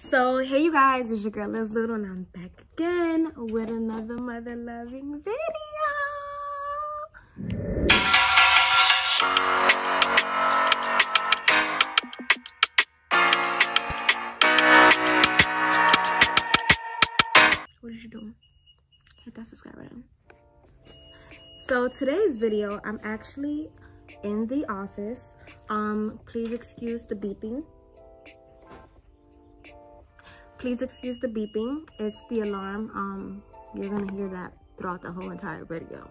So hey you guys, it's your girl Leslittle and I'm back again with another mother loving video. What is you doing? Hit that subscribe button. So today's video, I'm actually in the office. Please excuse the beeping. Please excuse the beeping. It's the alarm. You're gonna hear that throughout the whole entire video.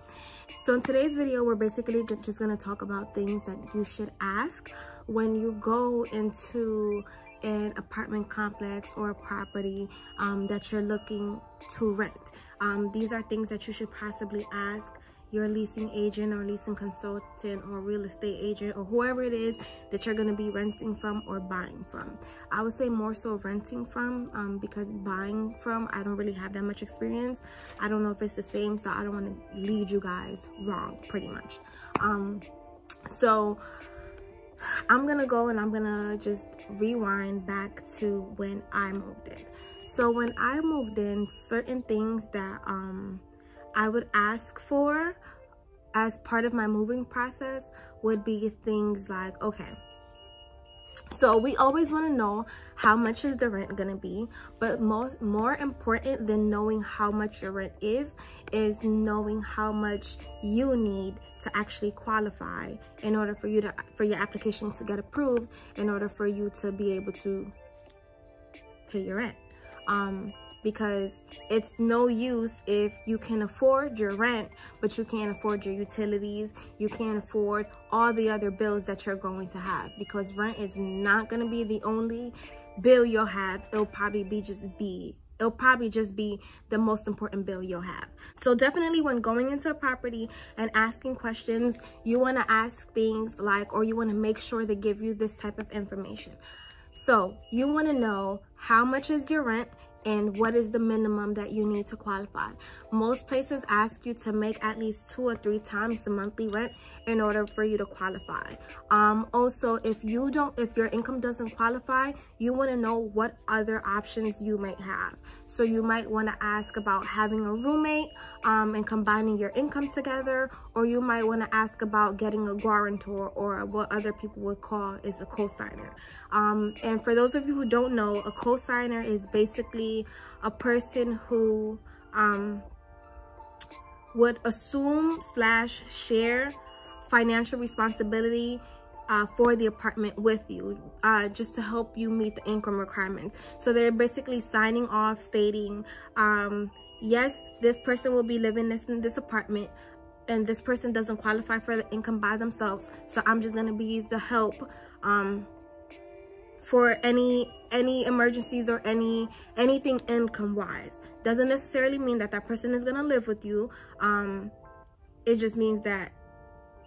So in today's video, we're basically just gonna talk about things that you should ask when you go into an apartment complex or a property that you're looking to rent. These are things that you should possibly ask your leasing agent or leasing consultant or real estate agent or whoever it is that you're going to be renting from or buying from. I would say more so renting from because buying from, I don't really have that much experience. I don't know if it's the same, so I don't want to lead you guys wrong pretty much. So I'm gonna go and I'm gonna just rewind back to when I moved in. So when I moved in, certain things that I would ask for as part of my moving process would be things like, okay, so we always want to know how much is the rent going to be, but more important than knowing how much your rent is knowing how much you need to actually qualify in order for you to, for your application to get approved, in order for you to be able to pay your rent. Because it's no use if you can afford your rent, but you can't afford your utilities, you can't afford all the other bills that you're going to have, because rent is not going to be the only bill you'll have. It'll probably just be the most important bill you'll have. So definitely when going into a property and asking questions, you want to ask things like, or you want to make sure they give you this type of information. So you want to know how much is your rent and what is the minimum that you need to qualify. Most places ask you to make at least 2 or 3 times the monthly rent in order for you to qualify. Also, if your income doesn't qualify, you want to know what other options you might have. So you might want to ask about having a roommate and combining your income together, or you might want to ask about getting a guarantor, or what other people would call is a cosigner. And for those of you who don't know, a cosigner is basically a person who would assume / share financial responsibility for the apartment with you, just to help you meet the income requirements. So they're basically signing off stating, yes, this person will be living in this apartment, and this person doesn't qualify for the income by themselves, so I'm just going to be the help for any emergencies or anything income wise. Doesn't necessarily mean that that person is going to live with you. It just means that,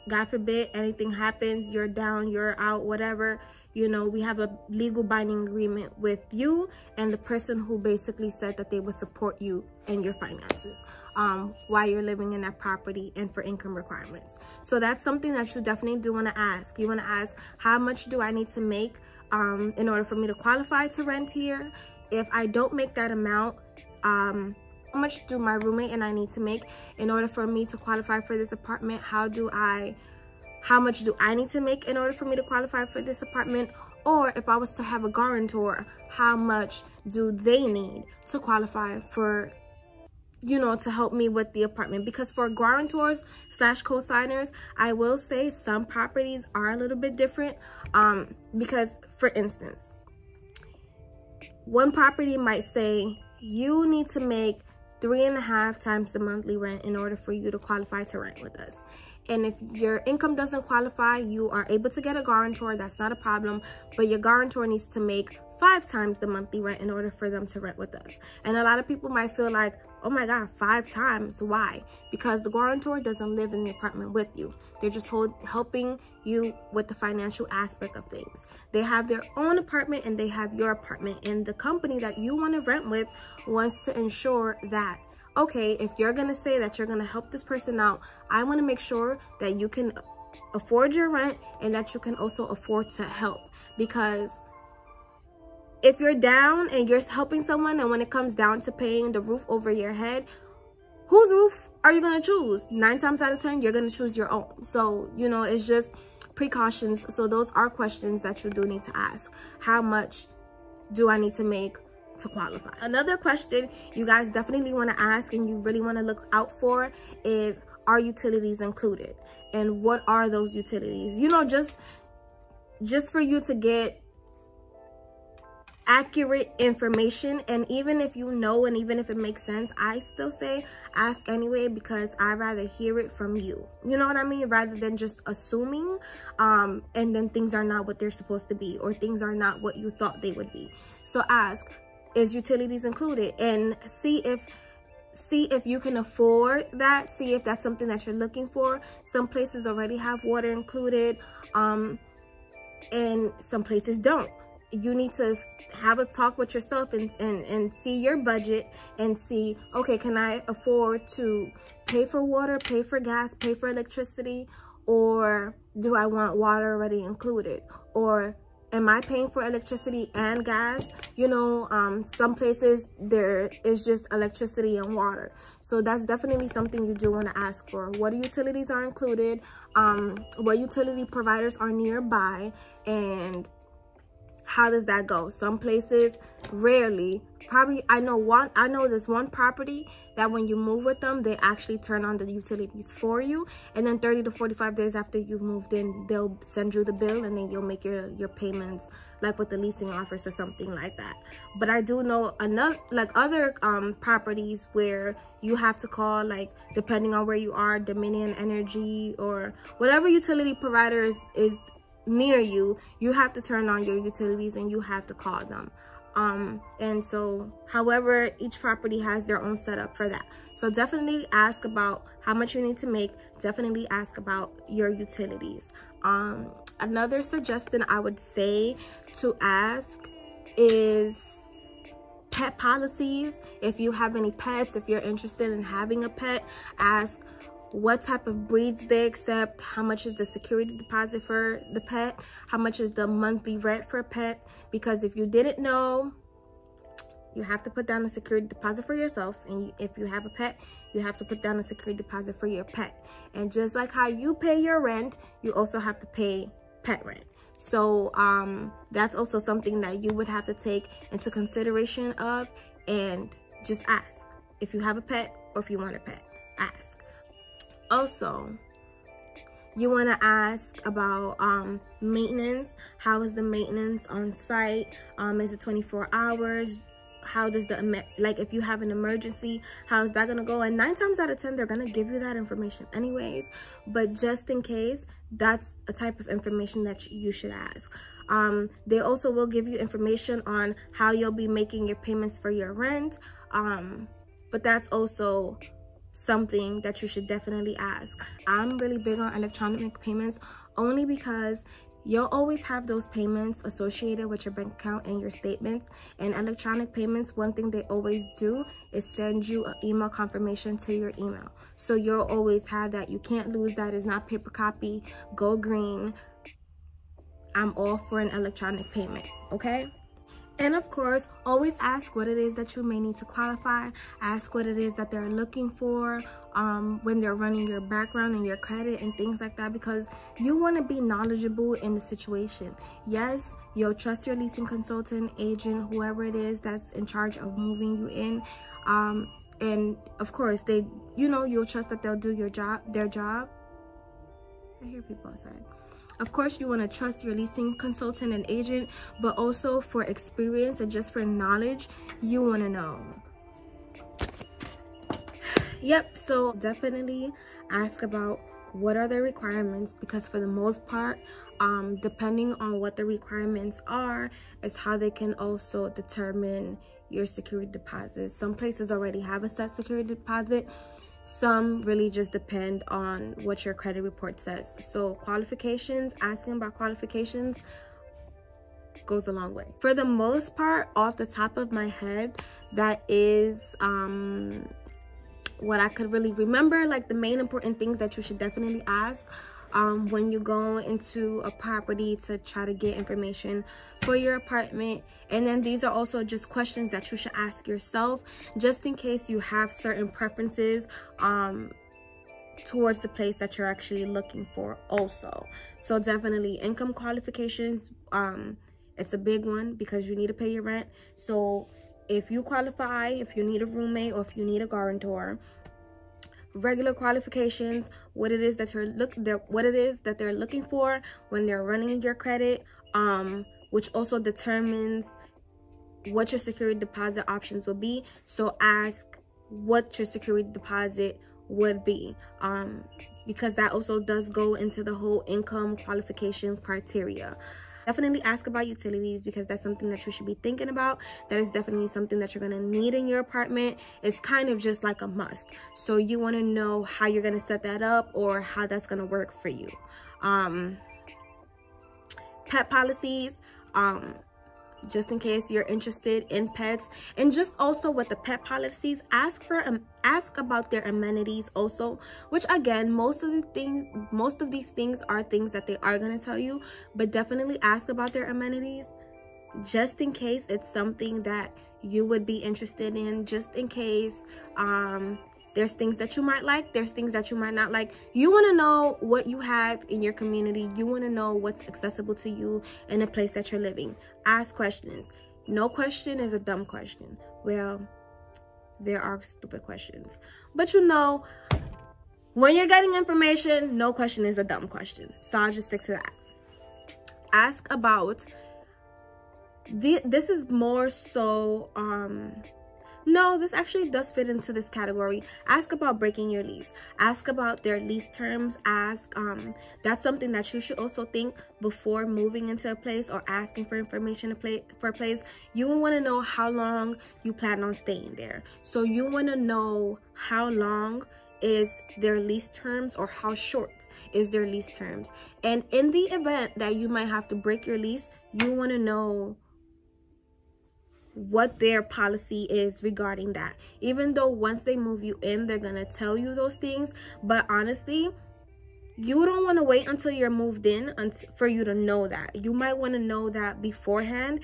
God forbid, anything happens, you're down, you're out, whatever, you know, we have a legal binding agreement with you and the person who basically said that they would support you and your finances while you're living in that property and for income requirements. So that's something that you definitely do want to ask. You want to ask, how much do I need to make in order for me to qualify to rent here? If I don't make that amount, how much do my roommate and I need to make in order for me to qualify for this apartment? How much do I need to make in order for me to qualify for this apartment? Or if I was to have a guarantor, how much do they need to qualify for, you know, to help me with the apartment? Because for guarantors / co-signers, I will say some properties are a little bit different. Because for instance, one property might say you need to make 3.5 times the monthly rent in order for you to qualify to rent with us. And if your income doesn't qualify, you are able to get a guarantor. That's not a problem. But your guarantor needs to make 5 times the monthly rent in order for them to rent with us. And a lot of people might feel like, oh my God, 5 times. Why? Because the guarantor doesn't live in the apartment with you. They're just helping you with the financial aspect of things. They have their own apartment and they have your apartment. And the company that you want to rent with wants to ensure that, okay, if you're going to say that you're going to help this person out, I want to make sure that you can afford your rent and that you can also afford to help. Because if you're down and you're helping someone, and when it comes down to paying the roof over your head, whose roof are you going to choose? 9 times out of 10, you're going to choose your own. So, you know, it's just precautions. So those are questions that you do need to ask. How much do I need to make to qualify? Another question you guys definitely want to ask and you really want to look out for is, are utilities included? And what are those utilities? You know, just for you to get accurate information. And even if you know, and even if it makes sense, I still say ask anyway, because I'd rather hear it from you, you know what I mean, rather than just assuming and then things are not what they're supposed to be, or things are not what you thought they would be. So ask, is utilities included? And see if you can afford that. See if that's something that you're looking for. Some places already have water included, and some places don't. You need to have a talk with yourself and see your budget and see, okay, can I afford to pay for water, pay for gas, pay for electricity, or do I want water already included? Or am I paying for electricity and gas? You know, some places there is just electricity and water. So that's definitely something you do want to ask for. What utilities are included? What utility providers are nearby? And how does that go? Some places rarely, probably, I know there's one property that when you move with them, they actually turn on the utilities for you, and then 30 to 45 days after you've moved in, they'll send you the bill, and then you'll make your payments like with the leasing office or something like that. But I do know enough, like other properties where you have to call, like depending on where you are, Dominion Energy or whatever utility provider is near you, you have to turn on your utilities and you have to call them. And so however, each property has their own setup for that. So definitely ask about how much you need to make. Definitely ask about your utilities. Another suggestion I would say to ask is pet policies. If you have any pets, if you're interested in having a pet, ask what type of breeds they accept, how much is the security deposit for the pet, how much is the monthly rent for a pet. Because if you didn't know, you have to put down a security deposit for yourself, and if you have a pet, you have to put down a security deposit for your pet. And just like how you pay your rent, you also have to pay pet rent. So that's also something that you would have to take into consideration of, and just ask if you have a pet or if you want a pet. Ask. Also, you want to ask about maintenance. How is the maintenance on site? Is it 24 hours? How does like if you have an emergency, how is that gonna go? And 9 times out of 10, they're gonna give you that information anyways, but just in case, that's a type of information that you should ask. They also will give you information on how you'll be making your payments for your rent, but that's also something that you should definitely ask. I'm really big on electronic payments only because you'll always have those payments associated with your bank account and your statements. And electronic payments, one thing they always do is send you an email confirmation to your email. So you'll always have that. You can't lose that. It's not paper copy. Go green. I'm all for an electronic payment, okay? And of course, always ask what it is that you may need to qualify. Ask what it is that they're looking for when they're running your background and your credit and things like that, because you want to be knowledgeable in the situation. Yes, you'll trust your leasing consultant, agent, whoever it is that's in charge of moving you in. And of course, you'll trust that they'll do their job. I hear people outside. Of course, you want to trust your leasing consultant and agent, but also for experience and just for knowledge, you want to know. Yep, so definitely ask about what are the requirements, because for the most part, depending on what the requirements are, is how they can also determine your security deposit. Some places already have a set security deposit. Some really just depend on what your credit report says. So qualifications, asking about qualifications goes a long way. For the most part, off the top of my head, that is what I could really remember, like the main important things that you should definitely ask. when you go into a property to try to get information for your apartment. And then these are also just questions that you should ask yourself, just in case you have certain preferences towards the place that you're actually looking for also. So definitely income qualifications, it's a big one because you need to pay your rent. So if you qualify, if you need a roommate or if you need a guarantor. Regular qualifications, what it is that they're looking for when they're running your credit, which also determines what your security deposit options will be. So ask what your security deposit would be, because that also does go into the whole income qualification criteria. Definitely ask about utilities, because that's something that you should be thinking about. That is definitely something that you're going to need in your apartment. It's kind of just like a must. So you want to know how you're going to set that up or how that's going to work for you. Pet policies, just in case you're interested in pets. And just also with the pet policies, ask about their amenities also, which again, most of these things are things that they are going to tell you, but definitely ask about their amenities, just in case it's something that you would be interested in, just in case there's things that you might like, there's things that you might not like. You want to know what you have in your community. You want to know what's accessible to you in the place that you're living. Ask questions. No question is a dumb question. Well, there are stupid questions, but you know, when you're getting information, no question is a dumb question. So I'll just stick to that. Ask about this is more so no, this actually does fit into this category. Ask about breaking your lease. Ask about their lease terms. Ask, that's something that you should also think before moving into a place or asking for information for a place. You want to know how long you plan on staying there. So you want to know how long is their lease terms or how short is their lease terms. And in the event that you might have to break your lease, you want to know what their policy is regarding that. Even though once they move you in, they're gonna tell you those things, but honestly, you don't want to wait until you're moved in for you to know that. You might want to know that beforehand,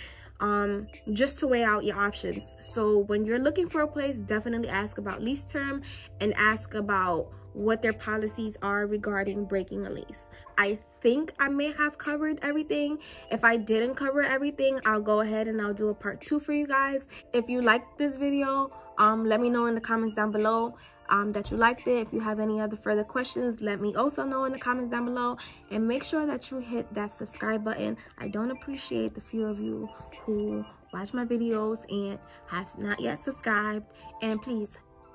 just to weigh out your options. So when you're looking for a place, definitely ask about lease term and ask about what their policies are regarding breaking a lease. I think I may have covered everything. If I didn't cover everything, I'll go ahead and I'll do a part 2 for you guys. If you liked this video, let me know in the comments down below that you liked it. If you have any other further questions, let me also know in the comments down below, and make sure that you hit that subscribe button. I don't appreciate the few of you who watch my videos and have not yet subscribed. And please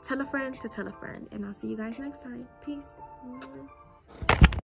tell a friend to tell a friend, and I'll see you guys next time. Peace.